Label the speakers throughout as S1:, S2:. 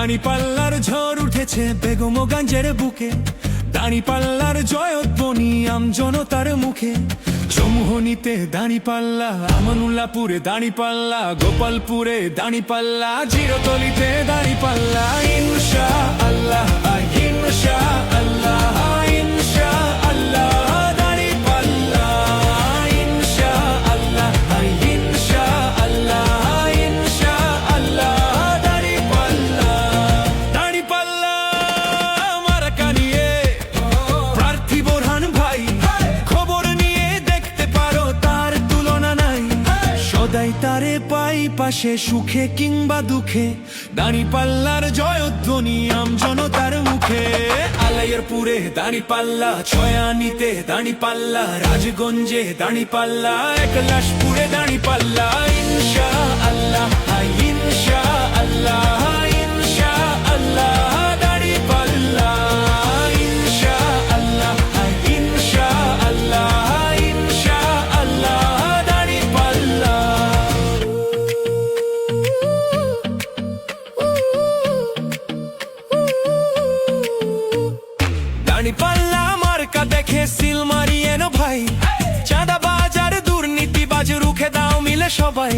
S1: দাঁড়িপাল্লার ঝড় উঠেছে বেগমগঞ্জের বুকে, দাঁড়িপাল্লার জয়ধ্বনি আমজনতার মুখে। চৌমুহনীতে দাঁড়িপাল্লা, আমানুল্লাহপুরে দাঁড়িপাল্লা, গোপালপুরে দাঁড়িপাল্লা, জিরতলিতে দাঁড়িপাল্লা। ইনশাআল্লাহ ইনশাআল্লাহ ইনশাআল্লাহ দাঁড়িপাল্লা, ইনশাআল্লাহ ইনশাআল্লাহ ইনশাআল্লাহ দাঁড়িপাল্লা। দাঁড়িপাল্লা মার্কা নিয়ে প্রার্থী বোরহান ভাই, খবর নিয়ে দেখতে পারো তার তুলনা নাই। সদাই তারে পাই পাশে সুখে কিংবা দুঃখে, দাঁড়িপাল্লার জয়ধ্বনি আমজনতার মুখে। আলাইয়ারপুরে দাঁড়িপাল্লা, ছয়ানীতে দাঁড়িপাল্লা, রাজগঞ্জে দাঁড়িপাল্লা, একলাশপুরে দাঁড়িপাল্লা। ইনশাআল্লাহ ইনশাআল্লাহ ইনশাআল্লাহ দাঁড়িপাল্লা, ইনশাআল্লাহ ইনশাআল্লাহ ইনশাআল্লাহ দাঁড়িপাল্লা। দাঁড়িপাল্লা মার্কা দেখে সিল মারিয়ে না ভাই, চাঁদাবাজ আর দুর্নীতিবাজ রুখে দাও মিলে সবাই।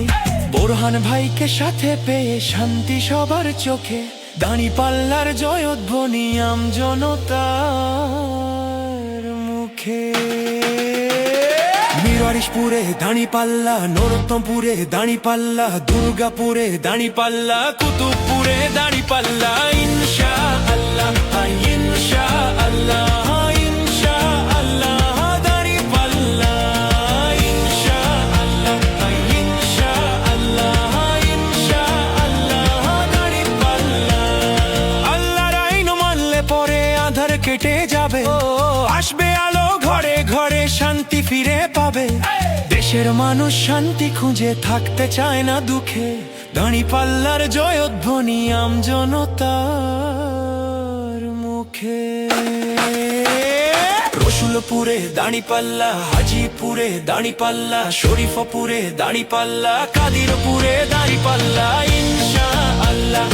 S1: বোরহান ভাইকে সাথে পেয়ে শান্তি সবার চোখে, দাঁড়িপাল্লার জয়ধ্বনি আমজনতার মুখে। মিরওয়ারিশপুরে দাঁড়িপাল্লা, নরোত্তমপুরে দাঁড়িপাল্লা, দুর্গাপুরে দাঁড়িপাল্লা, কুতুবপুরে দাঁড়িপাল্লা। ইনশাআল্লাহ ইনশাআল্লাহ ইনশাআল্লাহ দাঁড়িপাল্লা, ইনশাআল্লাহ ইনশাআল্লাহ ইনশাআল্লাহ দাঁড়িপাল্লা। আল্লাহর আইন মানলে পরে আঁধার কেটে যাবে, আসবে আলো ঘরে ঘরে, শান্তি ফিরে পাবে। দেশের মানুষ শান্তি খুঁজে থাকতে চায় না দুঃখে, দাঁড়িপাল্লার জয়ধ্বনি আমজনতার মুখে। রসুলপুরে দাঁড়িপাল্লা, হাজিপুরে দাঁড়িপাল্লা, শরীফপুরে দাঁড়িপাল্লা, কাদিরপুরে দাঁড়িপাল্লা। ইনশাআল্লাহ